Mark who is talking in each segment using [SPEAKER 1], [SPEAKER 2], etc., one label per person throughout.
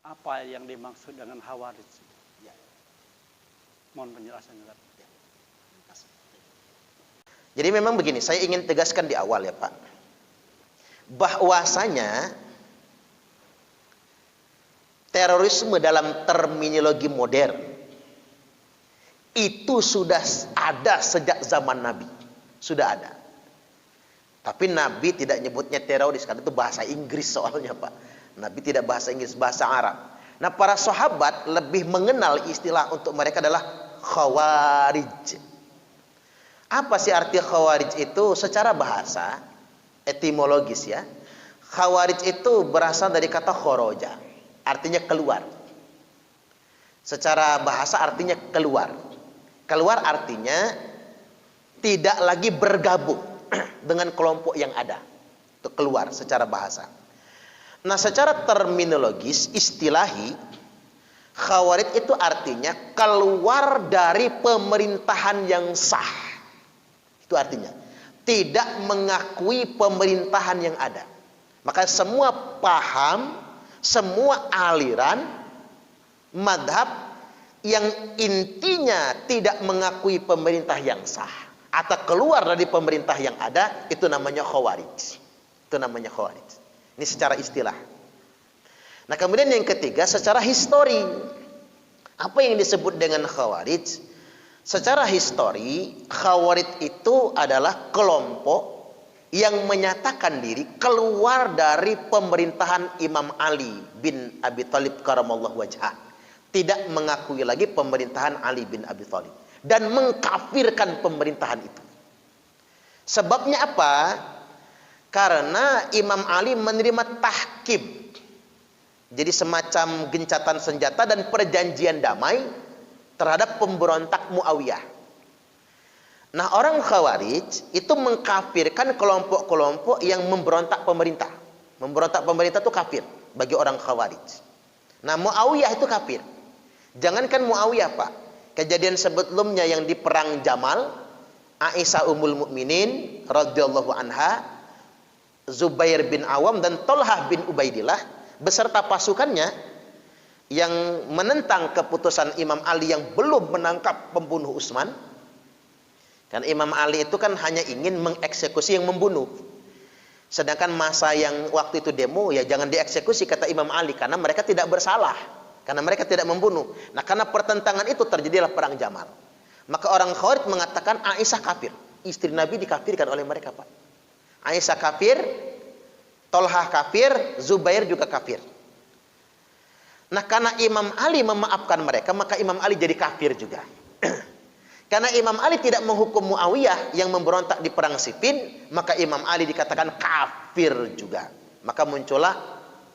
[SPEAKER 1] Apa yang dimaksud dengan khawarij?
[SPEAKER 2] Ya.
[SPEAKER 1] Mohon penjelasannya.
[SPEAKER 2] Ya. Jadi memang begini, saya ingin tegaskan di awal ya Pak, bahwasanya terorisme dalam terminologi modern itu sudah ada sejak zaman Nabi, sudah ada. Tapi Nabi tidak nyebutnya teroris karena itu bahasa Inggris soalnya Pak. Nabi tidak bahasa Inggris, bahasa Arab. Nah, para sahabat lebih mengenal istilah untuk mereka adalah khawarij. Apa sih arti khawarij itu secara bahasa etimologis ya? Khawarij itu berasal dari kata khoroja, artinya keluar. Secara bahasa artinya keluar. Keluar artinya tidak lagi bergabung dengan kelompok yang ada. Itu keluar secara bahasa. Nah, secara terminologis, istilahi, khawarij itu artinya keluar dari pemerintahan yang sah. Itu artinya tidak mengakui pemerintahan yang ada. Maka semua paham, semua aliran, madhab yang intinya tidak mengakui pemerintah yang sah atau keluar dari pemerintah yang ada, itu namanya khawarij. Itu namanya khawarij. Ini secara istilah. Nah, kemudian yang ketiga, secara histori. Apa yang disebut dengan khawarij? Secara histori, khawarij itu adalah kelompok yang menyatakan diri keluar dari pemerintahan Imam Ali bin Abi Thalib karamallahu wajhah. Tidak mengakui lagi pemerintahan Ali bin Abi Thalib dan mengkafirkan pemerintahan itu. Sebabnya apa? Karena Imam Ali menerima tahkim. Jadi semacam gencatan senjata dan perjanjian damai terhadap pemberontak Muawiyah. Nah, orang Khawarij itu mengkafirkan kelompok-kelompok yang memberontak pemerintah. Memberontak pemerintah itu kafir bagi orang Khawarij. Nah, Muawiyah itu kafir. Jangankan Muawiyah, Pak. Kejadian sebelumnya yang di perang Jamal, Aisyah Ummul Mukminin radhiyallahu anha, Zubair bin Awam dan Thalhah bin Ubaidillah beserta pasukannya yang menentang keputusan Imam Ali yang belum menangkap pembunuh Utsman. Kan Imam Ali itu kan hanya ingin mengeksekusi yang membunuh. Sedangkan masa yang waktu itu demo, ya jangan dieksekusi kata Imam Ali karena mereka tidak bersalah, karena mereka tidak membunuh. Nah, karena pertentangan itu terjadilah perang Jamal. Maka orang Khawarij mengatakan Aisyah kafir. Istri Nabi dikafirkan oleh mereka, Pak. Aisyah kafir, Thalhah kafir, Zubair juga kafir. Nah, karena Imam Ali memaafkan mereka, maka Imam Ali jadi kafir juga. Karena Imam Ali tidak menghukum Muawiyah yang memberontak di perang Siffin, maka Imam Ali dikatakan kafir juga. Maka muncullah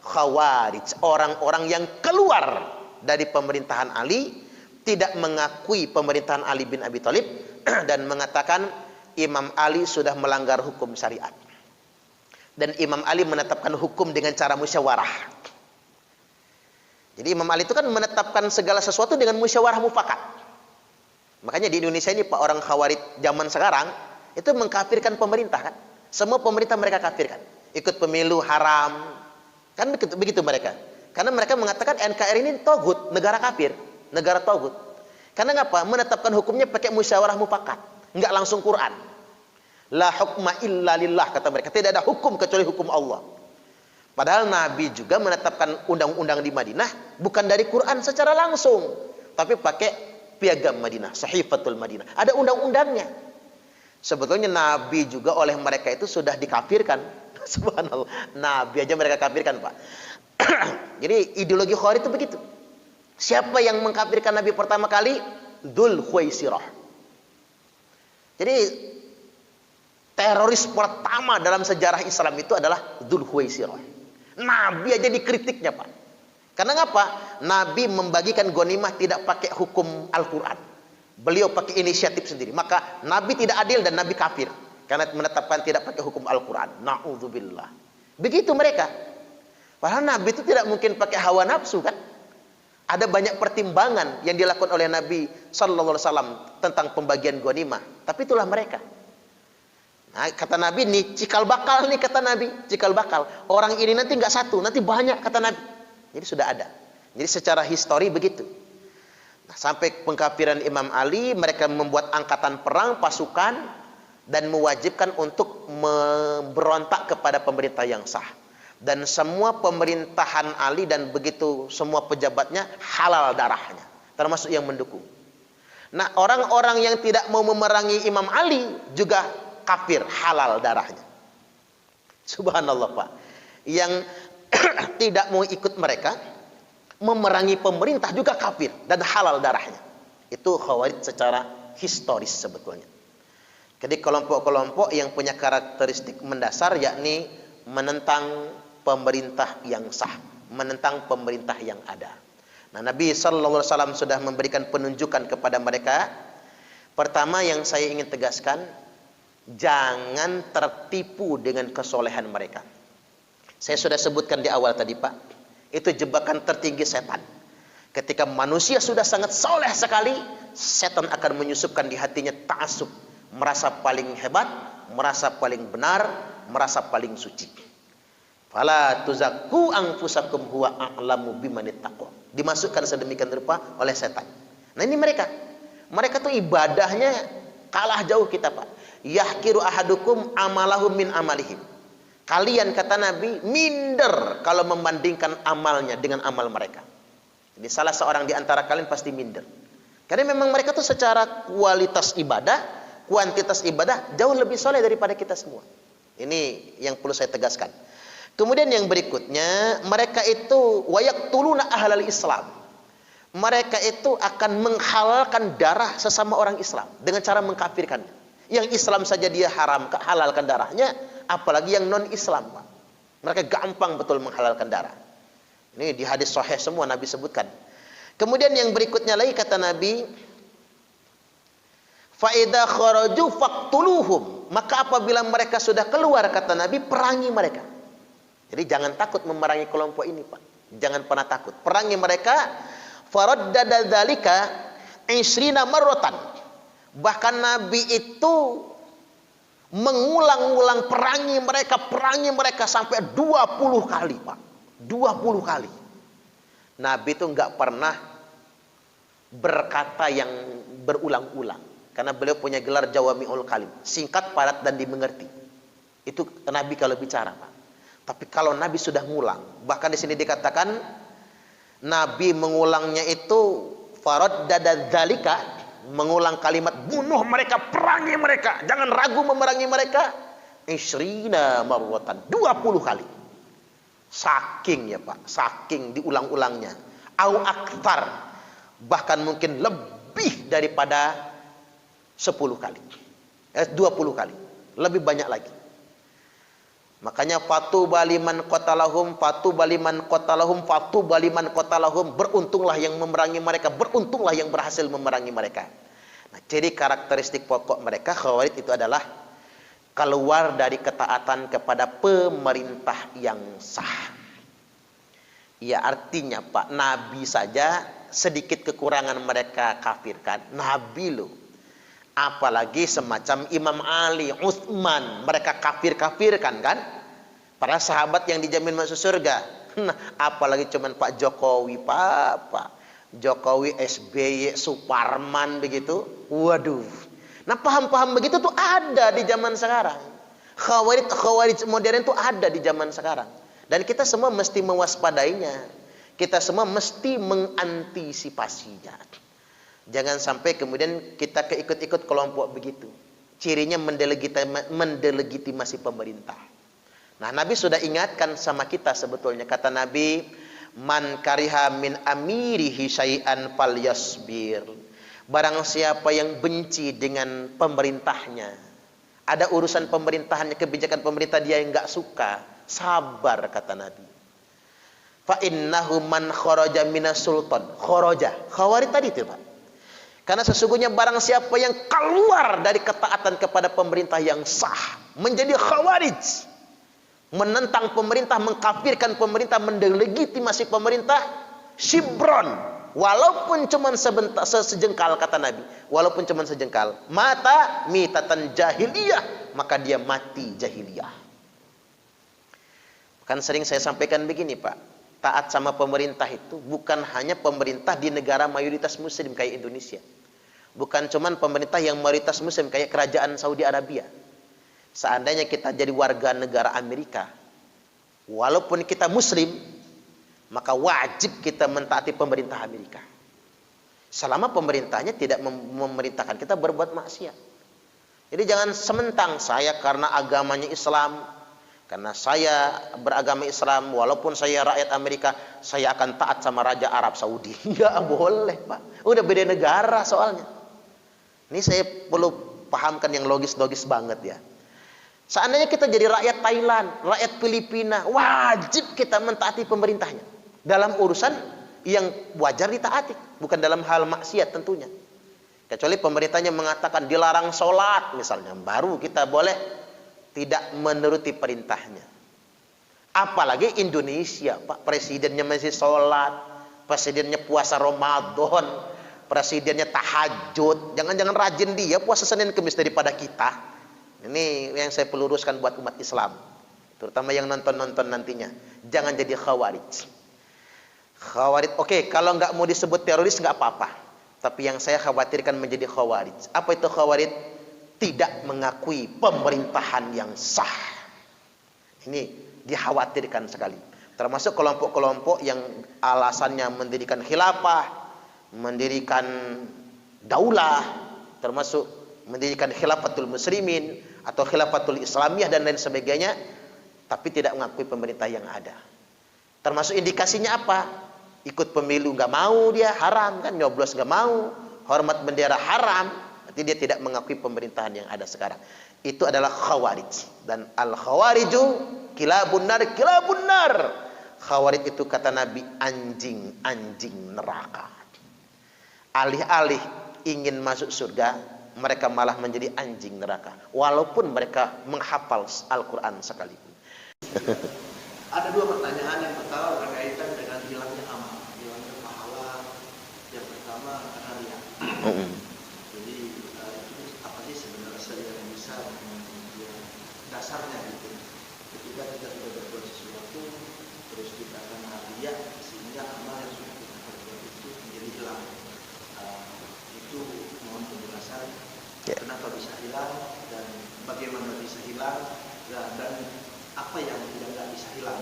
[SPEAKER 2] Khawarij, orang-orang yang keluar dari pemerintahan Ali, tidak mengakui pemerintahan Ali bin Abi Thalib dan mengatakan Imam Ali sudah melanggar hukum syariat. Dan Imam Ali menetapkan hukum dengan cara musyawarah. Jadi Imam Ali itu kan menetapkan segala sesuatu dengan musyawarah mufakat. Makanya di Indonesia ini Pak, orang Khawarij zaman sekarang itu mengkafirkan pemerintah kan. Semua pemerintah mereka kafirkan. Ikut pemilu haram. Kan begitu mereka. Karena mereka mengatakan NKRI ini togut, negara kafir, negara togut. Karena ngapa? Menetapkan hukumnya pakai musyawarah mufakat, enggak langsung Quran. La hukma illa lillah kata mereka. Tidak ada hukum kecuali hukum Allah. Padahal Nabi juga menetapkan undang-undang di Madinah bukan dari Quran secara langsung, tapi pakai piagam Madinah, Sahifatul Madinah. Ada undang-undangnya. Sebetulnya Nabi juga oleh mereka itu sudah dikafirkan. Subhanallah. Nabi aja mereka kafirkan, Pak. Jadi ideologi Khawarij itu begitu. Siapa yang mengkafirkan Nabi pertama kali? Dzul Khuwaisirah. Jadi teroris pertama dalam sejarah Islam itu adalah Dzul Khuwaisirah. Nabi aja dikritiknya, Pak. Karena ngapa? Nabi membagikan ghanimah tidak pakai hukum Al-Quran. Beliau pakai inisiatif sendiri. Maka Nabi tidak adil dan Nabi kafir karena menetapkan tidak pakai hukum Al-Quran. Na'udzubillah. Begitu mereka. Padahal Nabi itu tidak mungkin pakai hawa nafsu kan. Ada banyak pertimbangan yang dilakukan oleh Nabi sallallahu alaihi wasallam tentang pembagian ghanimah. Tapi itulah mereka. Nah, kata Nabi nih cikal bakal nih, kata Nabi cikal bakal. Orang ini nanti nggak satu, nanti banyak kata Nabi. Jadi sudah ada. Jadi secara histori begitu. Nah, sampai pengkafiran Imam Ali, mereka membuat angkatan perang, pasukan, dan mewajibkan untuk memberontak kepada pemerintah yang sah. Dan semua pemerintahan Ali dan begitu semua pejabatnya halal darahnya, termasuk yang mendukung. Nah, orang-orang yang tidak mau memerangi Imam Ali juga kafir, halal darahnya. Subhanallah, Pak. Yang tidak mau ikut mereka memerangi pemerintah juga kafir dan halal darahnya. Itu Khawarij secara historis sebetulnya. Jadi kelompok-kelompok yang punya karakteristik mendasar, yakni menentang pemerintah yang sah, menentang pemerintah yang ada. Nah, Nabi SAW sudah memberikan penunjukan kepada mereka. Pertama yang saya ingin tegaskan, jangan tertipu dengan kesolehan mereka. Saya sudah sebutkan di awal tadi, Pak, itu jebakan tertinggi setan. Ketika manusia sudah sangat soleh sekali, setan akan menyusupkan di hatinya ta'assub, merasa paling hebat, merasa paling benar, merasa paling suci. Fala tuzakku anfusakum huwa a'lamu bimanittaqwa. Dimasukkan sedemikian rupa oleh setan. Nah, ini mereka. Mereka tuh ibadahnya kalah jauh kita, Pak. Yahkiru ahadukum amalahum min amalihim. Kalian, kata Nabi, minder kalau membandingkan amalnya dengan amal mereka. Jadi salah seorang di antara kalian pasti minder. Karena memang mereka tuh secara kualitas ibadah, kuantitas ibadah jauh lebih soleh daripada kita semua. Ini yang perlu saya tegaskan. Kemudian yang berikutnya, mereka itu wayaktuluna ahlal Islam. Mereka itu akan menghalalkan darah sesama orang Islam dengan cara mengkafirkannya. Yang Islam saja dia halalkan darahnya, apalagi yang non-Islam, Pak. Mereka gampang betul menghalalkan darah. Ini di hadis sahih semua Nabi sebutkan. Kemudian yang berikutnya lagi kata Nabi, fa idza kharaju faqtuluhum. Maka apabila mereka sudah keluar, kata Nabi, perangi mereka. Jadi jangan takut memerangi kelompok ini, Pak. Jangan pernah takut. Perangi mereka. Faraddada dzalika 20 marratan. Bahkan Nabi itu mengulang-ulang perangi mereka sampai 20 kali, Pak. 20 kali. Nabi itu enggak pernah berkata yang berulang-ulang. Karena beliau punya gelar Jawami'ul Kalim. Singkat, padat, dan dimengerti. Itu Nabi kalau bicara, Pak. Tapi kalau Nabi sudah ngulang, bahkan di sini dikatakan Nabi mengulangnya itu faraddada dzalika, mengulang kalimat bunuh mereka, perangi mereka, jangan ragu memerangi mereka, 20 marwatan, 20 kali. Saking ya, Pak, saking diulang-ulangnya. Au aktar, bahkan mungkin lebih daripada 10 kali. 20 kali. Lebih banyak lagi. Makanya fatuba liman qatalahum, beruntunglah yang memerangi mereka, beruntunglah yang berhasil memerangi mereka. Nah, ciri karakteristik pokok mereka Khawarij itu adalah keluar dari ketaatan kepada pemerintah yang sah. Ya, artinya, Pak, Nabi saja sedikit kekurangan mereka kafirkan. Nabi loh. Apalagi semacam Imam Ali, Utsman, mereka kafir-kafirkan kan? Para sahabat yang dijamin masuk surga. Nah, apalagi cuman Pak Jokowi, Pak Jokowi, SBY, Suparman begitu. Waduh. Nah, paham-paham begitu tuh ada di zaman sekarang. Khawarij modern tuh ada di zaman sekarang. Dan kita semua mesti mewaspadainya. Kita semua mesti mengantisipasinya. Jangan sampai kemudian kita keikut-ikut kelompok begitu. Cirinya mendelegitimasi pemerintah. Nah, Nabi sudah ingatkan sama kita sebetulnya. Kata Nabi, man kariha min amirihi syai'an falyasbir. Barang siapa yang benci dengan pemerintahnya, ada urusan pemerintahannya, kebijakan pemerintah dia yang enggak suka, sabar, kata Nabi. Fa innahu man kharaja minas sultan. Kharaja. Khawarij tadi itu, Pak. Karena sesungguhnya barang siapa yang keluar dari ketaatan kepada pemerintah yang sah, menjadi khawarij, menentang pemerintah, mengkafirkan pemerintah, mendelegitimasi pemerintah, shibron, walaupun cuma sebentar, sejengkal, kata Nabi, walaupun cuma sejengkal, mata mitatan jahiliyah, maka dia mati jahiliyah. Kan sering saya sampaikan begini, Pak, taat sama pemerintah itu bukan hanya pemerintah di negara mayoritas muslim kayak Indonesia. Bukan cuman pemerintah yang mayoritas muslim kayak kerajaan Saudi Arabia. Seandainya kita jadi warga negara Amerika, walaupun kita muslim, maka wajib kita mentaati pemerintah Amerika. Selama pemerintahnya tidak memerintahkan kita berbuat maksiat. Jadi jangan sementang saya karena agamanya Islam, karena saya beragama Islam, walaupun saya rakyat Amerika, saya akan taat sama Raja Arab Saudi. Nggak boleh, Pak. Udah beda negara soalnya. Ini saya perlu pahamkan yang logis-logis banget ya. Seandainya kita jadi rakyat Thailand, rakyat Filipina, wajib kita mentaati pemerintahnya. Dalam urusan yang wajar ditaati, bukan dalam hal maksiat tentunya. Kecuali pemerintahnya mengatakan dilarang sholat misalnya, baru kita boleh tidak menuruti perintahnya. Apalagi Indonesia, Pak, presidennya masih sholat, presidennya puasa Ramadan, presidennya tahajud. Jangan-jangan rajin dia puasa Senin Kamis daripada kita. Ini yang saya peluruskan buat umat Islam, terutama yang nonton-nonton nantinya. Jangan jadi khawarij. Khawarij, oke, kalau nggak mau disebut teroris nggak apa-apa. Tapi yang saya khawatirkan menjadi khawarij. Apa itu khawarij? Tidak mengakui pemerintahan yang sah. Ini dikhawatirkan sekali. Termasuk kelompok-kelompok yang alasannya mendirikan khilafah, mendirikan daulah, termasuk mendirikan khilafatul muslimin atau khilafatul islamiyah dan lain sebagainya, tapi tidak mengakui pemerintah yang ada. Termasuk indikasinya apa? Ikut pemilu nggak mau, dia haram kan, nyoblos nggak mau, hormat bendera haram, berarti dia tidak mengakui pemerintahan yang ada sekarang. Itu adalah khawarij. Dan al khawariju kilabun nar, kilabun nar. Khawarij itu kata Nabi anjing-anjing neraka. Alih-alih ingin masuk surga, mereka malah menjadi anjing neraka, walaupun mereka menghafal Al-Quran sekalipun.
[SPEAKER 3] Ada dua pertanyaan. Yang pertama berkaitan dengan hilangnya amal, hilangnya pahala. Yang pertama karena riya. Jadi itu apa sih sebenarnya yang bisa dasarnya gitu. Ketika kita sudah berbuat sesuatu, terus kita akan riya, sehingga amal yang sudah kita perbuat itu menjadi hilang. Itu mohon penjelasan kenapa bisa hilang dan bagaimana bisa hilang dan apa yang tidak bisa hilang.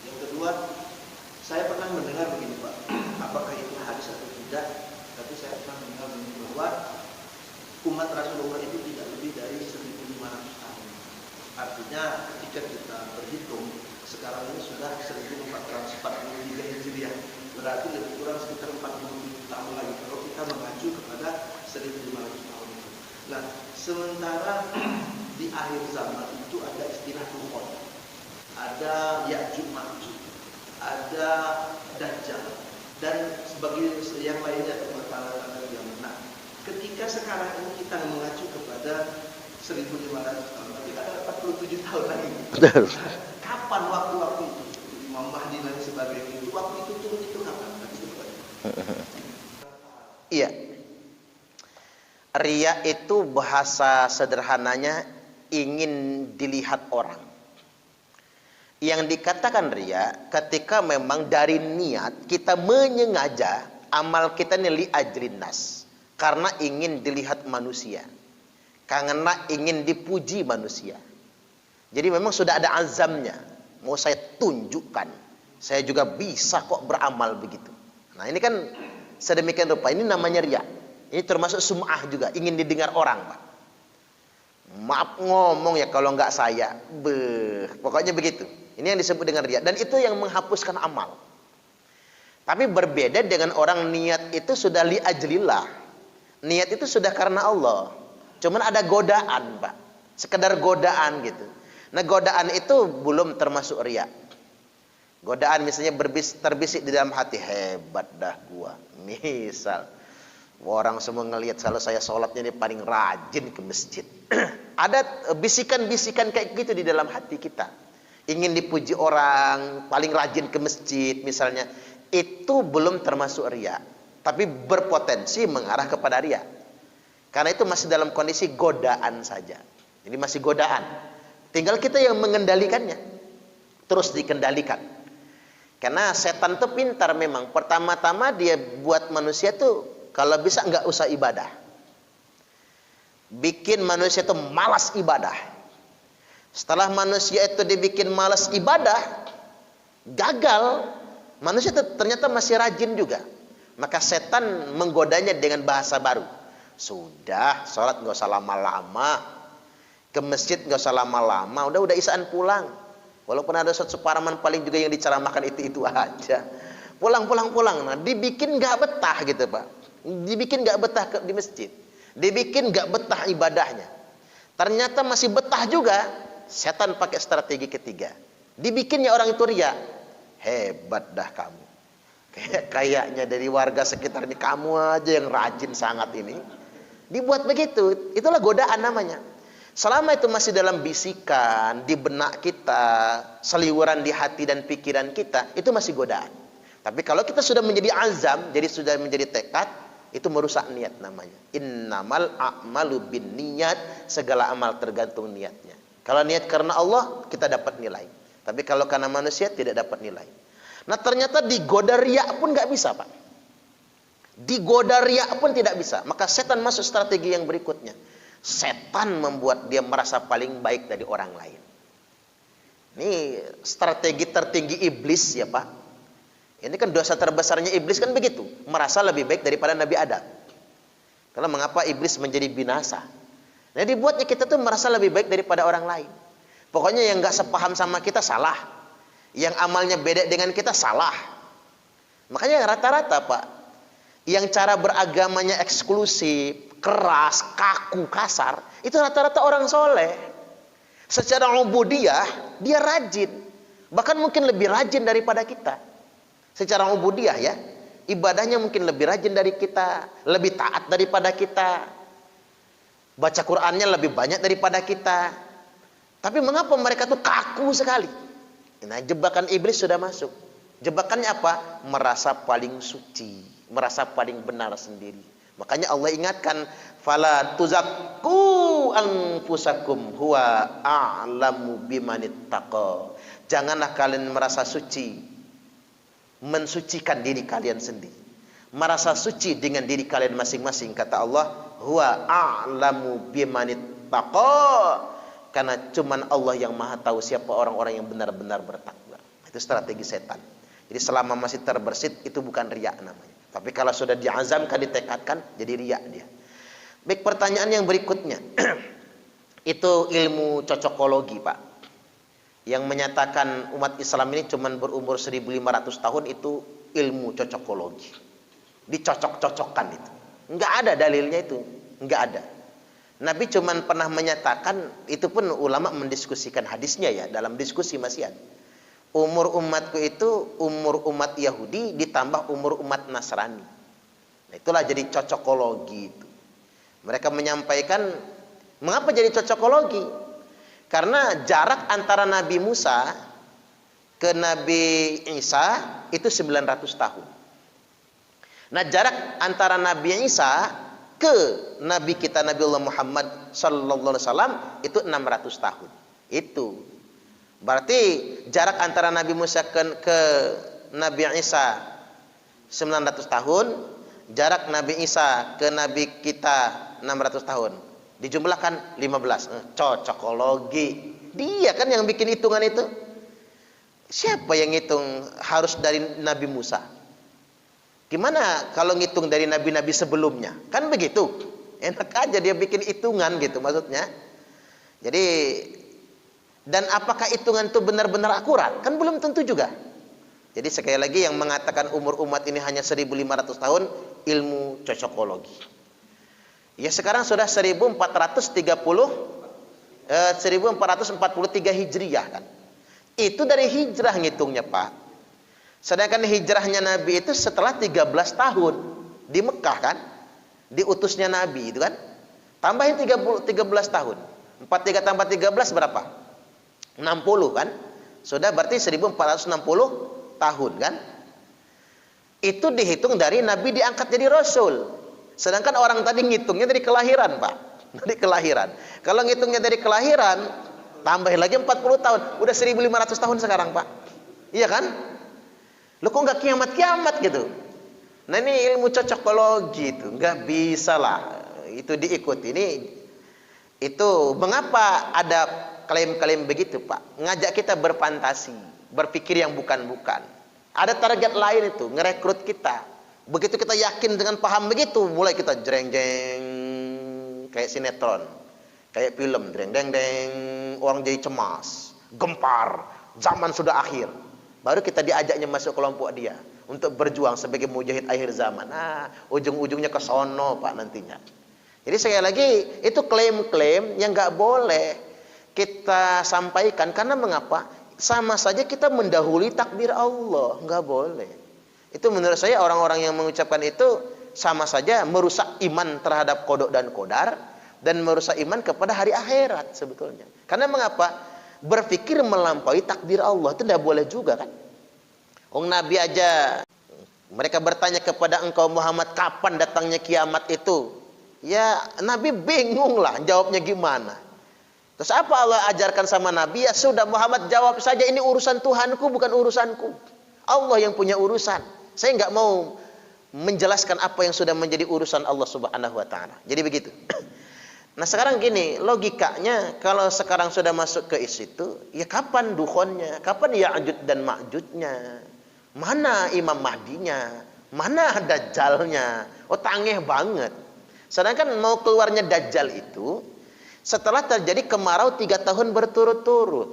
[SPEAKER 3] Yang kedua, saya pernah mendengar begini, Pak, apakah itu hadis atau tidak, tapi saya pernah mendengar begini bahwa umat Rasulullah itu tidak lebih dari 1.500 tahun. Artinya ketika kita berhitung, sekarang ini sudah 1443 Hijriah, berarti lebih kurang sekitar 40 tahun lagi kalau kita mengacu kepada 1.500 tahun itu. Nah, sementara di akhir zaman itu ada istilah Tuhan, ada Ya'juj Ma'juj, ada Dajjal, dan sebagai yang lainnya tanda-tanda kiamat. Nah, ketika sekarang ini kita mengacu kepada 1.500 tahun, tapi ada 47 tahun lagi. Kapan waktu-waktu itu? Imam Mahdi dan sebagainya itu, waktu itu turun itu kapan?
[SPEAKER 2] Iya. Riya itu bahasa sederhananya ingin dilihat orang. Yang dikatakan riya ketika memang dari niat kita menyengaja amal kita ini li ajrin nas, karena ingin dilihat manusia, karena ingin dipuji manusia. Jadi memang sudah ada azamnya, mau saya tunjukkan saya juga bisa kok beramal begitu. Nah ini kan sedemikian rupa, ini namanya riya. Ini termasuk sum'ah juga, ingin didengar orang, Pak. Maaf ngomong ya kalau nggak saya, pokoknya begitu. Ini yang disebut dengan riya, dan itu yang menghapuskan amal. Tapi berbeda dengan orang niat itu sudah li ajlillah. Niat itu sudah karena Allah. Cuman ada godaan, Pak. Sekedar godaan gitu. Nah, godaan itu belum termasuk riya. Godaan misalnya terbisik di dalam hati, hebat dah gua. Misal orang semua ngelihat kalau saya sholatnya ini paling rajin ke masjid. Ada bisikan-bisikan kayak gitu di dalam hati kita. Ingin dipuji orang, paling rajin ke masjid misalnya. Itu belum termasuk riya, tapi berpotensi mengarah kepada riya. Karena itu masih dalam kondisi godaan saja. Jadi masih godaan. Tinggal kita yang mengendalikannya. Terus dikendalikan. Karena setan tuh pintar memang. Pertama-tama dia buat manusia tuh kalau bisa nggak usah ibadah. Bikin manusia tuh malas ibadah. Setelah manusia itu dibikin malas ibadah, gagal, manusia itu ternyata masih rajin juga. Maka setan menggodanya dengan bahasa baru. Sudah, sholat nggak usah lama-lama, ke masjid nggak usah lama-lama, udah isaan pulang. Walaupun ada Ustaz Suparaman paling juga yang diceramahkan itu aja. Pulang. Nah, dibikin nggak betah gitu Pak. Dibikin nggak betah di masjid. Dibikin nggak betah ibadahnya. Ternyata masih betah juga. Setan pakai strategi ketiga. Dibikinnya orang itu riya. Hebat dah kamu. Kayaknya dari warga sekitar ini kamu aja yang rajin sangat ini. Dibuat begitu. Itulah godaan namanya. Selama itu masih dalam bisikan, di benak kita, seliweran di hati dan pikiran kita, itu masih godaan. Tapi kalau kita sudah menjadi azam, jadi sudah menjadi tekad, itu merusak niat namanya. Innamal a'malu bin niat, segala amal tergantung niatnya. Kalau niat karena Allah, kita dapat nilai. Tapi kalau karena manusia, tidak dapat nilai. Nah ternyata digoda riya pun nggak bisa Pak. Digoda riya pun tidak bisa. Maka setan masuk strategi yang berikutnya. Setan membuat dia merasa paling baik dari orang lain. Ini strategi tertinggi iblis ya Pak. Ini kan dosa terbesarnya iblis kan begitu. Merasa lebih baik daripada Nabi Adam. Karena mengapa iblis menjadi binasa? Nah dibuatnya kita tuh merasa lebih baik daripada orang lain. Pokoknya yang gak sepaham sama kita salah. Yang amalnya beda dengan kita salah. Makanya rata-rata Pak, yang cara beragamanya eksklusif, keras, kaku, kasar, itu rata-rata orang soleh. Secara ubudiyah, dia rajin. Bahkan mungkin lebih rajin daripada kita. Secara ubudiyah ya, ibadahnya mungkin lebih rajin dari kita, lebih taat daripada kita. Baca Qur'annya lebih banyak daripada kita. Tapi mengapa mereka tuh kaku sekali? Nah, jebakan iblis sudah masuk. Jebakannya apa? Merasa paling suci, merasa paling benar sendiri. Makanya Allah ingatkan, fala tuzakku anfusakum huwa a'lamu bimanittaqa. Janganlah kalian merasa suci, mensucikan diri kalian sendiri. Merasa suci dengan diri kalian masing-masing, kata Allah, huwa a'lamu bimanittaqa. Karena cuman Allah yang Maha tahu siapa orang-orang yang benar-benar bertakwa. Itu strategi setan. Jadi selama masih terbersit itu bukan riya namanya. Tapi kalau sudah diazamkan, ditekadkan, jadi riya dia. Baik, pertanyaan yang berikutnya. Itu ilmu cocokologi, Pak. Yang menyatakan umat Islam ini cuma berumur 1500 tahun, itu ilmu cocokologi. Dicocok-cocokkan itu. Enggak ada dalilnya itu. Enggak ada. Nabi cuma pernah menyatakan, itu pun ulama mendiskusikan hadisnya ya, dalam diskusi masih ada. Umur umatku itu umur umat Yahudi ditambah umur umat Nasrani. Nah, itulah jadi cocokologi itu. Mereka menyampaikan, mengapa jadi cocokologi? Karena jarak antara Nabi Musa ke Nabi Isa itu 900 tahun. Nah, jarak antara Nabi Isa ke Nabi kita Nabi Allah Muhammad sallallahu alaihi wasallam itu 600 tahun. Itu berarti jarak antara Nabi Musa ke Nabi Isa 900 tahun, jarak Nabi Isa ke Nabi kita 600 tahun. Dijumlahkan 15. Cocokologi. Dia kan yang bikin hitungan itu. Siapa yang ngitung harus dari Nabi Musa? Gimana kalau ngitung dari nabi-nabi sebelumnya? Kan begitu. Enak aja dia bikin hitungan gitu maksudnya. Jadi, dan apakah hitungan itu benar-benar akurat? Kan belum tentu juga. Jadi sekali lagi yang mengatakan umur umat ini hanya 1500 tahun, ilmu cocokologi. Ya sekarang sudah 1443 Hijriah kan. Itu dari hijrah ngitungnya Pak. Sedangkan hijrahnya Nabi itu setelah 13 tahun di Mekah kan. Diutusnya Nabi itu kan. Tambahin 13 tahun. 43 tambah 13 berapa? 60 kan. Sudah berarti 1460 tahun kan. Itu dihitung dari Nabi diangkat jadi Rasul. Sedangkan orang tadi ngitungnya dari kelahiran Pak. Dari kelahiran. Kalau ngitungnya dari kelahiran, tambahin lagi 40 tahun. Udah 1500 tahun sekarang Pak. Iya kan? Lo kok nggak kiamat-kiamat gitu? Nah ini ilmu cocokologi itu nggak bisa lah itu diikuti. Ini itu mengapa ada klaim-klaim begitu Pak? Ngajak kita berfantasi, berpikir yang bukan-bukan. Ada target lain itu, ngerekrut kita. Begitu kita yakin dengan paham begitu, mulai kita jreng-jreng kayak sinetron, kayak film, jreng-deng-deng, orang jadi cemas, gempar, zaman sudah akhir. Baru kita diajaknya masuk kelompok dia untuk berjuang sebagai mujahid akhir zaman. Nah, ujung-ujungnya ke sono Pak nantinya. Jadi sekali lagi itu klaim-klaim yang nggak boleh kita sampaikan karena mengapa? Sama saja kita mendahului takdir Allah, nggak boleh. Itu menurut saya orang-orang yang mengucapkan itu sama saja merusak iman terhadap kodok dan kodar dan merusak iman kepada hari akhirat sebetulnya. Karena mengapa? Berpikir melampaui takdir Allah itu tidak boleh juga kan? Nabi aja mereka bertanya kepada engkau Muhammad kapan datangnya kiamat itu? Ya Nabi bingung lah jawabnya gimana. Terus apa Allah ajarkan sama Nabi? Ya sudah Muhammad jawab saja ini urusan Tuhanku bukan urusanku. Allah yang punya urusan. Saya nggak mau menjelaskan apa yang sudah menjadi urusan Allah Subhanahu Wa Taala. Jadi begitu. Nah sekarang gini, logikanya kalau sekarang sudah masuk ke situ, ya kapan dukhonnya? Kapan Ya'juj dan Ma'jujnya? Mana Imam Mahdinya? Mana Dajjalnya? Oh tangeh banget. Sedangkan mau keluarnya Dajjal itu setelah terjadi kemarau 3 tahun berturut-turut.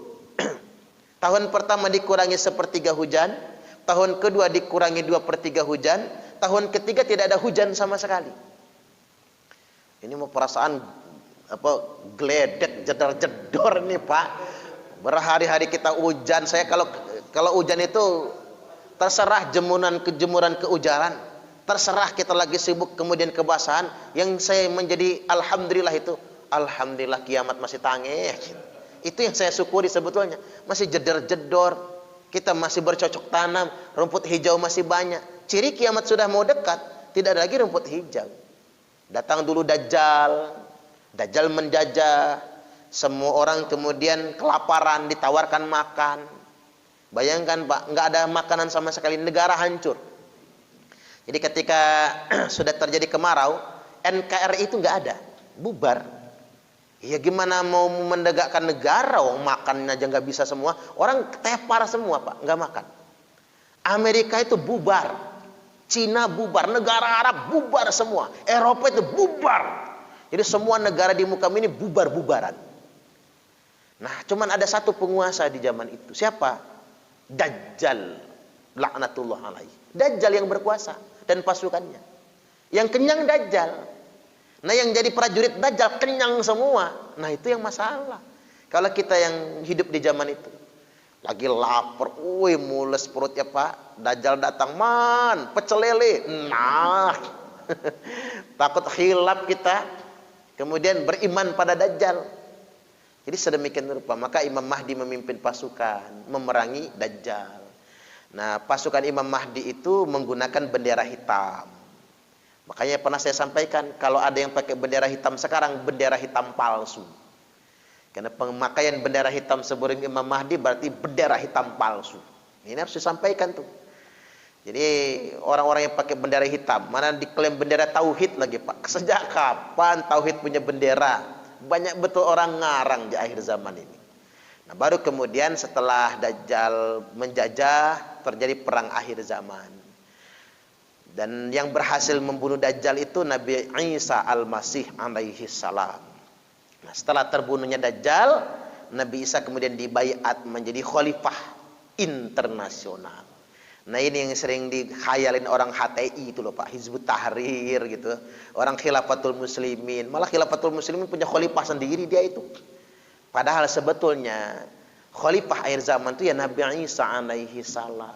[SPEAKER 2] Tahun pertama dikurangi 1/3 hujan, tahun kedua dikurangi 2/3 hujan, tahun ketiga tidak ada hujan sama sekali. Ini mau perasaan geledek jedor-jedor nih Pak. Berhari-hari kita hujan. Saya kalau hujan itu terserah jemuran keujaran, terserah kita lagi sibuk kemudian kebasahan. Yang saya menjadi alhamdulillah itu, alhamdulillah kiamat masih tangeh. Itu yang saya syukuri sebetulnya. Masih jedor-jedor, kita masih bercocok tanam, rumput hijau masih banyak. Ciri kiamat sudah mau dekat, tidak ada lagi rumput hijau. Datang dulu Dajjal menjajah, semua orang kemudian kelaparan, ditawarkan makan. Bayangkan Pak, nggak ada makanan sama sekali, negara hancur. Jadi ketika sudah terjadi kemarau, NKRI itu nggak ada, bubar. Ya gimana mau menegakkan negara, makan aja nggak bisa semua, orang tepar semua Pak, nggak makan. Amerika itu bubar, Cina bubar, negara Arab bubar semua, Eropa itu bubar. Jadi semua negara di muka ini bubar-bubaran. Nah, cuman ada satu penguasa di zaman itu. Siapa? Dajjal. Laknatullah alaihi. Dajjal yang berkuasa dan pasukannya. Yang kenyang Dajjal. Nah, yang jadi prajurit Dajjal kenyang semua. Nah, itu yang masalah. Kalau kita yang hidup di zaman itu lagi lapar, mules perutnya Pak. Dajjal datang, man, pecel lele. Nah, takut khilaf kita. Kemudian beriman pada Dajjal. Jadi sedemikian rupa. Maka Imam Mahdi memimpin pasukan memerangi Dajjal. Nah, pasukan Imam Mahdi itu menggunakan bendera hitam. Makanya pernah saya sampaikan, kalau ada yang pakai bendera hitam sekarang, bendera hitam palsu. Karena pemakaian bendera hitam sebelum Imam Mahdi berarti bendera hitam palsu. Ini harus disampaikan tuh. Jadi orang-orang yang pakai bendera hitam, mana diklaim bendera tauhid lagi Pak. Sejak kapan tauhid punya bendera? Banyak betul orang ngarang di akhir zaman ini. Nah baru kemudian setelah Dajjal menjajah, terjadi perang akhir zaman. Dan yang berhasil membunuh Dajjal itu Nabi Isa Al-Masih alaihi salam. Nah setelah terbunuhnya Dajjal, Nabi Isa kemudian dibaiat menjadi khalifah internasional. Nah ini yang sering dikhayalin orang HTI itu loh Pak, Hizbut Tahrir gitu. Orang Khilafatul Muslimin, malah Khilafatul Muslimin punya khalifah sendiri dia itu. Padahal sebetulnya khalifah akhir zaman itu ya Nabi Isa alaihi salam.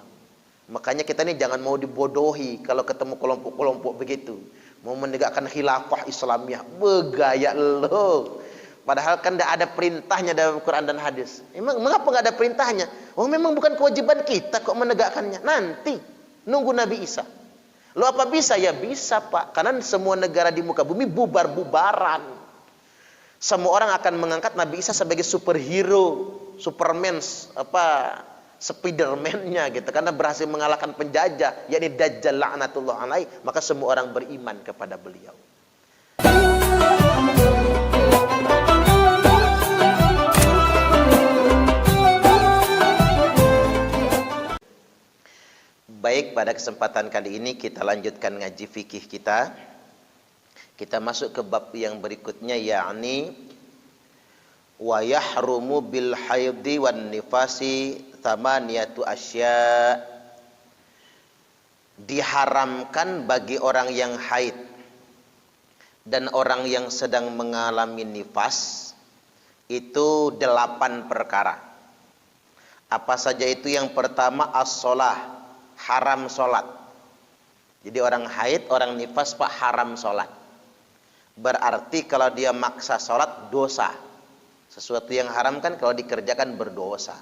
[SPEAKER 2] Makanya kita ini jangan mau dibodohi kalau ketemu kelompok-kelompok begitu. Mau menegakkan khilafah Islamiyah, begaya lo. Padahal kan tidak ada perintahnya dalam Quran dan hadis. Mengapa nggak ada perintahnya? Oh memang bukan kewajiban kita kok menegakkannya. Nanti nunggu Nabi Isa. Lo apa bisa? Ya bisa Pak. Karena semua negara di muka bumi bubar-bubaran. Semua orang akan mengangkat Nabi Isa sebagai superhero, Superman, Spiderman-nya gitu, karena berhasil mengalahkan penjajah, yakni Dajjal laknatullah alaih, maka semua orang beriman kepada beliau. Baik, pada kesempatan kali ini kita lanjutkan ngaji fikih kita. Kita masuk ke bab yang berikutnya, yakni wa yahrumu bil haidhi wan nifasi thamaniyatu asya. Diharamkan bagi orang yang haid dan orang yang sedang mengalami nifas itu 8 perkara. Apa saja itu? Yang pertama as-shalah, haram sholat. Jadi orang haid, orang nifas pak haram sholat. Berarti kalau dia maksa sholat dosa. Sesuatu yang haram kan kalau dikerjakan berdosa.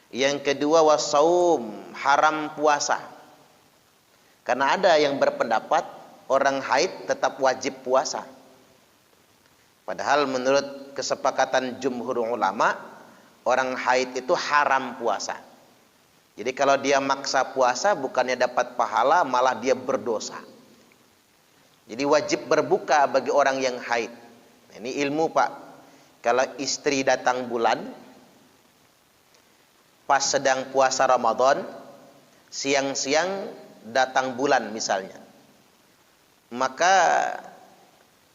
[SPEAKER 2] Yang kedua wasaum, haram puasa. Karena ada yang berpendapat orang haid tetap wajib puasa. Padahal menurut kesepakatan jumhur ulama, orang haid itu haram puasa. Jadi kalau dia maksa puasa bukannya dapat pahala, malah dia berdosa. Jadi wajib berbuka bagi orang yang haid. Ini ilmu pak. Kalau istri datang bulan, pas sedang puasa Ramadan, siang-siang datang bulan misalnya, maka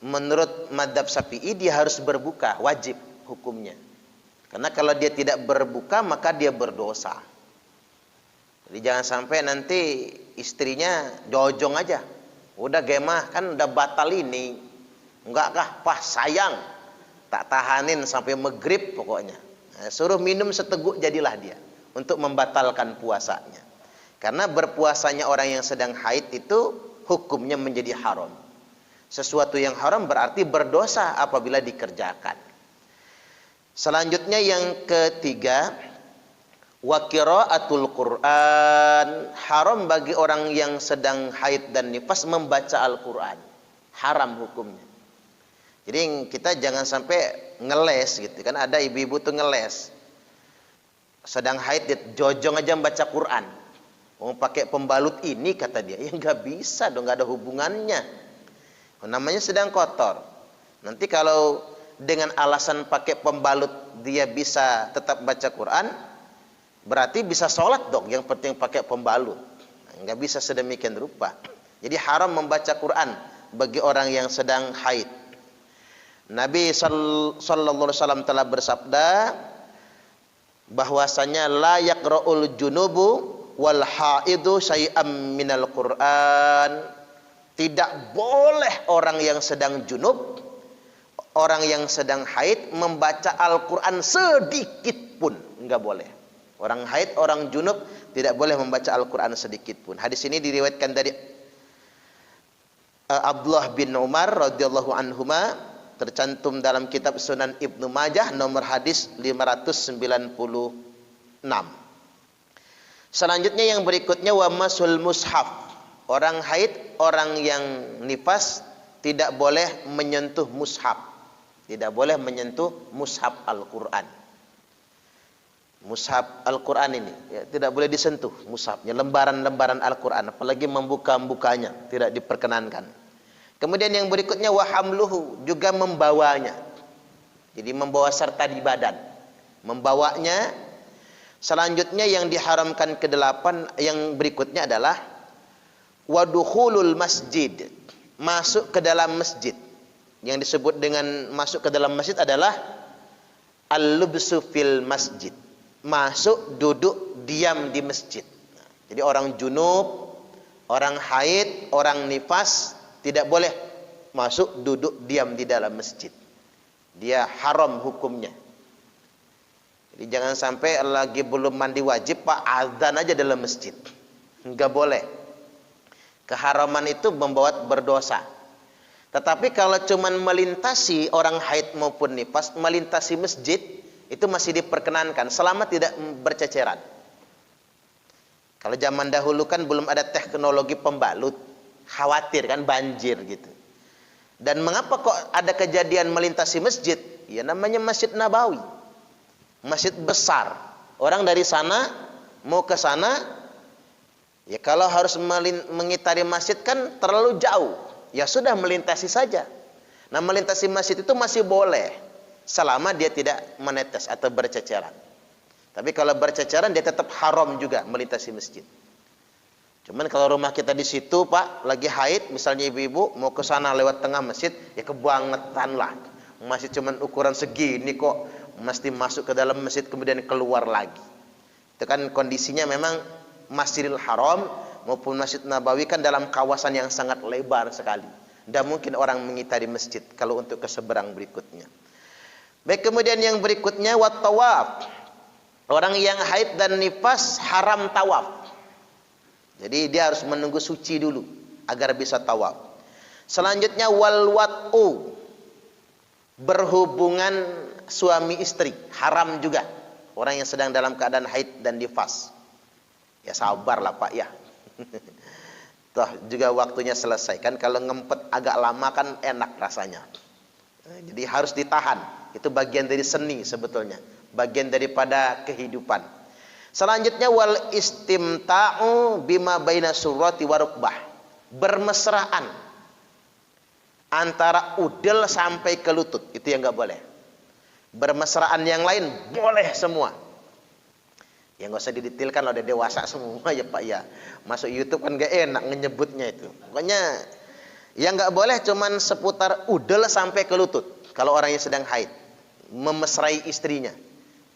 [SPEAKER 2] menurut madhab Syafi'i dia harus berbuka, wajib hukumnya. Karena kalau dia tidak berbuka maka dia berdosa. Jadi jangan sampai nanti istrinya jojong aja, udah gemah kan udah batal ini, enggak kah pas sayang, tak tahanin sampai maghrib pokoknya. Suruh minum seteguk jadilah dia untuk membatalkan puasanya. Karena berpuasanya orang yang sedang haid itu hukumnya menjadi haram. Sesuatu yang haram berarti berdosa apabila dikerjakan. Selanjutnya yang ketiga, wa qiraatul Quran, haram bagi orang yang sedang haid dan nifas membaca Al-Quran. Haram hukumnya. Jadi kita jangan sampai ngeles gitu kan, ada ibu-ibu tuh ngeles. Sedang haid dia jojong aja membaca Quran. Mau pakai pembalut ini kata dia, ya nggak bisa dong, nggak ada hubungannya. Namanya sedang kotor. Nanti kalau dengan alasan pakai pembalut dia bisa tetap baca Quran, berarti bisa sholat dong. Yang penting pakai pembalut. Nggak bisa sedemikian rupa. Jadi haram membaca Quran bagi orang yang sedang haid. Nabi sallallahu alaihi wasallam telah bersabda bahwasanya la yaqra'ul junubu wal haidu syai'am minal Quran. Tidak boleh orang yang sedang junub, orang yang sedang haid membaca Al-Quran sedikit pun, enggak boleh. Orang haid, orang junub tidak boleh membaca Al-Quran sedikit pun. Hadis ini diriwayatkan dari Abdullah bin Umar radhiyallahu anhuma, tercantum dalam kitab Sunan Ibnu Majah nomor hadis 596. Selanjutnya yang berikutnya wa masul mushaf. Orang haid, orang yang nifas tidak boleh menyentuh mushaf. Tidak boleh menyentuh mushaf Al-Quran. Mushaf Al-Quran ini ya, tidak boleh disentuh mushafnya, lembaran-lembaran Al-Quran, apalagi membuka-bukanya, tidak diperkenankan. Kemudian yang berikutnya wahamluhu, juga membawanya. Jadi membawa serta di badan, membawanya. Selanjutnya yang diharamkan ke-8 yang berikutnya adalah wadukhulul masjid, masuk ke dalam masjid. Yang disebut dengan masuk ke dalam masjid adalah al-lubsu fil masjid, masuk duduk diam di masjid. Jadi orang junub, orang haid, orang nifas tidak boleh masuk duduk diam di dalam masjid. Dia haram hukumnya. Jadi jangan sampai lagi belum mandi wajib pak azan aja dalam masjid, nggak boleh. Keharaman itu membawa berdosa. Tetapi kalau cuman melintasi orang haid maupun nifas, melintasi masjid itu masih diperkenankan selama tidak berceceran. Kalau zaman dahulu kan belum ada teknologi pembalut, khawatir kan banjir gitu. Dan mengapa kok ada kejadian melintasi masjid? Ya namanya Masjid Nabawi, masjid besar. Orang dari sana mau ke sana, ya kalau harus mengitari masjid kan terlalu jauh. Ya sudah, melintasi saja. Nah, melintasi masjid itu masih boleh selama dia tidak menetes atau berceceran. Tapi kalau berceceran dia tetap haram juga melintasi masjid. Cuman kalau rumah kita di situ, Pak, lagi haid, misalnya ibu-ibu mau ke sana lewat tengah masjid, ya kebangetan lah. Masih cuman ukuran segini kok, mesti masuk ke dalam masjid kemudian keluar lagi. Itu kan kondisinya memang Masjidil Haram maupun Masjid Nabawi kan dalam kawasan yang sangat lebar sekali. Tidak mungkin orang mengitari masjid kalau untuk ke seberang berikutnya. Baik, kemudian yang berikutnya wat tawaf. Orang yang haid dan nifas haram tawaf. Jadi dia harus menunggu suci dulu agar bisa tawaf. Selanjutnya wal wat'u. Berhubungan suami istri haram juga. Orang yang sedang dalam keadaan haid dan nifas. Ya sabarlah Pak ya. Toh juga waktunya selesai kan, kalau ngempet agak lama kan enak rasanya. Jadi harus ditahan. Itu bagian dari seni sebetulnya, bagian daripada kehidupan. Selanjutnya wal istimta'u bima baina surrati wa rukbah. Bermesraan antara udel sampai ke lutut, itu yang enggak boleh. Bermesraan yang lain boleh semua. Ya nggak usah didetailkan, udah dewasa semua ya Pak ya. Masuk YouTube kan gak enak menyebutnya itu. Pokoknya yang nggak boleh cuman seputar udel sampai ke lutut. Kalau orang yang sedang haid, memesrai istrinya.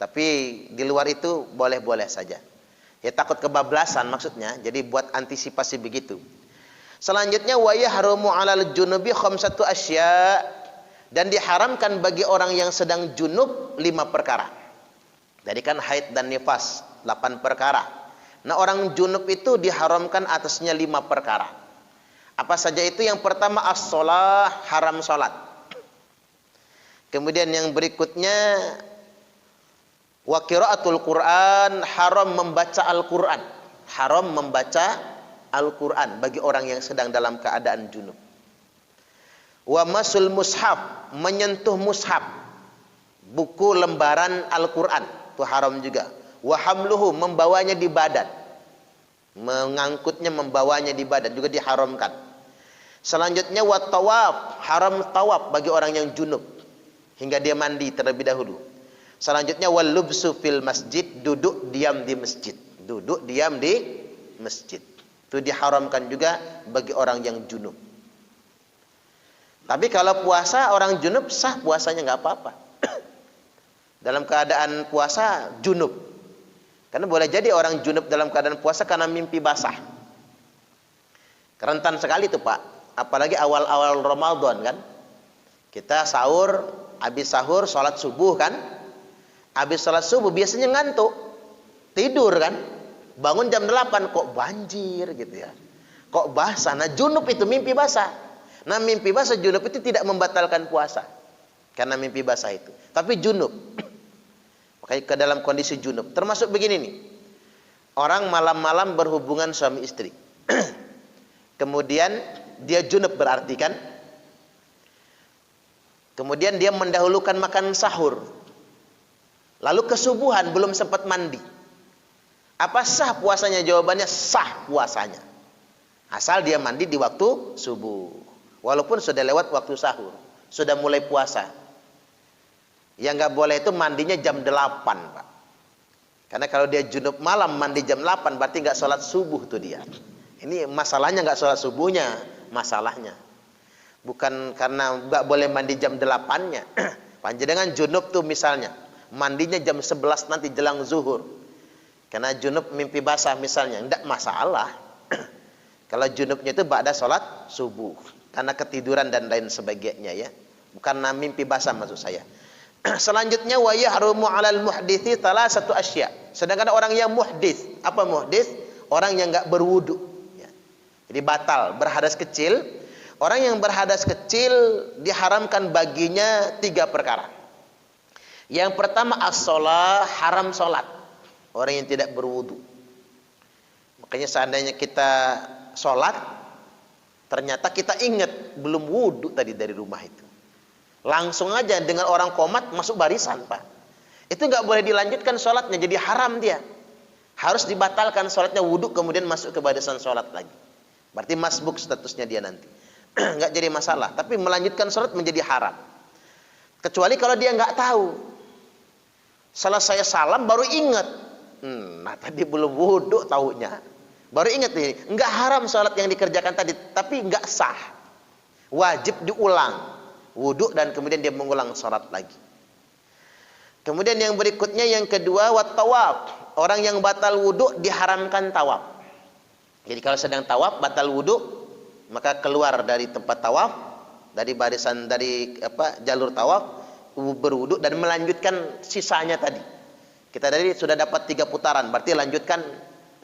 [SPEAKER 2] Tapi di luar itu boleh-boleh saja. Ya takut kebablasan maksudnya. Jadi buat antisipasi begitu. Selanjutnya wa yahrumu 'alal junubi khamsatu asya. Dan diharamkan bagi orang yang sedang junub 5 perkara. Jadi kan haid dan nifas 8 perkara. Nah, orang junub itu diharamkan atasnya 5 perkara. Apa saja itu? Yang pertama as-shalah, haram salat. Kemudian yang berikutnya wa qiraatul Quran, haram membaca Al-Quran. Haram membaca Al-Quran bagi orang yang sedang dalam keadaan junub. Wa masul mushaf, menyentuh mushaf, buku lembaran Al-Quran, itu haram juga. Wa hamluhu, membawanya di badan, mengangkutnya, membawanya di badan juga diharamkan. Selanjutnya wa tawaf, haram tawaf bagi orang yang junub hingga dia mandi terlebih dahulu. Selanjutnya wal lubsu fil masjid, duduk diam di masjid. Duduk diam di masjid. Itu diharamkan juga bagi orang yang junub. Tapi kalau puasa orang junub sah puasanya, nggak apa-apa. Dalam keadaan puasa junub. Karena boleh jadi orang junub dalam keadaan puasa karena mimpi basah. Rentan sekali tuh Pak. Apalagi awal-awal Ramadan kan. Kita sahur, habis sahur sholat subuh kan. Habis sholat subuh biasanya ngantuk, tidur kan. Bangun jam 8 kok banjir gitu ya. Kok basah. Nah junub itu mimpi basah. Nah mimpi basah junub itu tidak membatalkan puasa. Karena mimpi basah itu. Tapi junub. Makanya ke dalam kondisi junub. Termasuk begini nih. Orang malam-malam berhubungan suami istri. Kemudian dia junub berarti kan. Kemudian dia mendahulukan makan sahur. Lalu kesubuhan belum sempat mandi. Apa sah puasanya? Jawabannya sah puasanya. Asal dia mandi di waktu subuh. Walaupun sudah lewat waktu sahur. Sudah mulai puasa. Yang nggak boleh itu mandinya jam 8 Pak. Karena kalau dia junub malam mandi jam 8 berarti nggak sholat subuh tuh dia. Ini masalahnya nggak sholat subuhnya. Masalahnya. Bukan karena nggak boleh mandi jam 8-nya. Panjenengan junub tuh misalnya. Mandinya jam 11 nanti jelang zuhur. Karena junub mimpi basah misalnya. Tidak masalah. Kalau junubnya itu ba'da sholat subuh. Karena ketiduran dan lain sebagainya ya. Bukan mimpi basah maksud saya. Selanjutnya wa yahrumu 'alal muhdithi thalathatu asya. Sedangkan orang yang muhdits, apa muhdits? Orang yang enggak berwudu ya. Jadi batal, berhadas kecil. Orang yang berhadas kecil diharamkan baginya 3 perkara. Yang pertama as-shalah, haram salat. Orang yang tidak berwudu. Makanya seandainya kita salat ternyata kita ingat belum wudu tadi dari rumah itu. Langsung aja dengan orang komat masuk barisan Pak. Itu nggak boleh dilanjutkan sholatnya, jadi haram dia. Harus dibatalkan sholatnya, wudhu kemudian masuk ke barisan sholat lagi. Berarti masbuk statusnya dia nanti. Nggak jadi masalah, tapi melanjutkan sholat menjadi haram. Kecuali kalau dia nggak tahu. Selesai salam baru ingat. Nah tadi belum wudhu taunya. Baru ingat ini, nggak haram sholat yang dikerjakan tadi, tapi nggak sah. Wajib diulang. Wudhu dan kemudian dia mengulang sholat lagi. Kemudian yang berikutnya yang kedua, wat tawaf. Orang yang batal wudhu diharamkan tawaf. Jadi kalau sedang tawaf batal wudhu, maka keluar dari tempat tawaf, dari barisan, dari jalur tawaf, berwudhu dan melanjutkan sisanya tadi. Kita tadi sudah dapat 3 putaran, berarti lanjutkan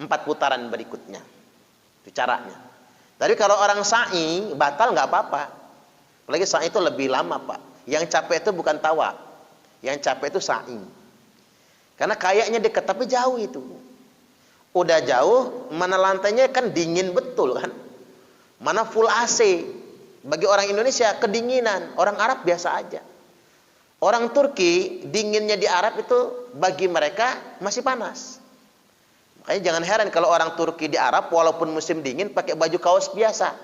[SPEAKER 2] 4 putaran berikutnya. Itu caranya. Tapi kalau orang sa'i batal nggak apa-apa. Apalagi sa'i itu lebih lama, Pak. Yang capek itu bukan tawaf. Yang capek itu sa'i. Karena kayaknya dekat tapi jauh itu. Udah jauh, mana lantainya kan dingin betul kan. Mana full AC. Bagi orang Indonesia kedinginan, orang Arab biasa aja. Orang Turki dinginnya di Arab itu bagi mereka masih panas. Makanya jangan heran kalau orang Turki di Arab walaupun musim dingin pakai baju kaos biasa.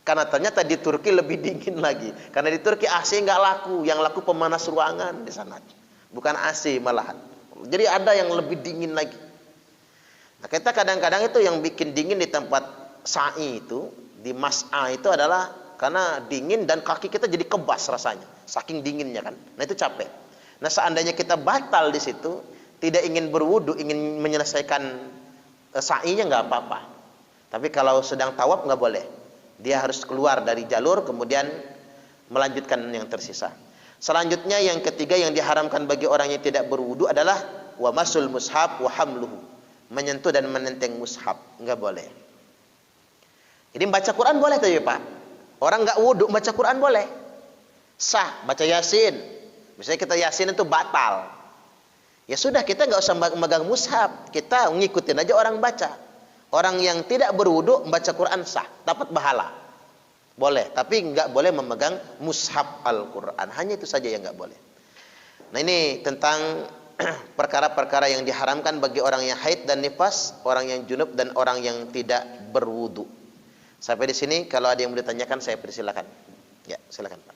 [SPEAKER 2] Karena ternyata di Turki lebih dingin lagi. Karena di Turki AC nggak laku, yang laku pemanas ruangan di sana. Bukan AC malahan. Jadi ada yang lebih dingin lagi. Nah, kita kadang-kadang itu yang bikin dingin di tempat sa'i itu, di mas'a itu adalah karena dingin dan kaki kita jadi kebas rasanya. Saking dinginnya kan. Nah itu capek. Nah seandainya kita batal di situ, tidak ingin berwudu, ingin menyelesaikan sa'inya nggak apa-apa. Tapi kalau sedang tawaf nggak boleh. Dia harus keluar dari jalur kemudian melanjutkan yang tersisa. Selanjutnya yang ketiga yang diharamkan bagi orang yang tidak berwudu adalah wa masul mushaf wa hamluhu. Menyentuh dan menenteng mushaf, nggak boleh. Jadi baca Quran boleh tapi Pak. Orang nggak wudu baca Quran boleh. Sah, baca Yasin. Misalnya kita Yasin itu batal. Ya sudah, kita nggak usah megang mushaf, kita ngikutin aja orang baca. Orang yang tidak berwudu membaca Quran sah, dapat pahala. Boleh, tapi nggak boleh memegang mushaf Al-Quran. Hanya itu saja yang nggak boleh. Nah ini tentang perkara-perkara yang diharamkan bagi orang yang haid dan nifas, orang yang junub dan orang yang tidak berwudu. Sampai di sini, kalau ada yang mau ditanyakan saya persilakan. Ya, silakan Pak.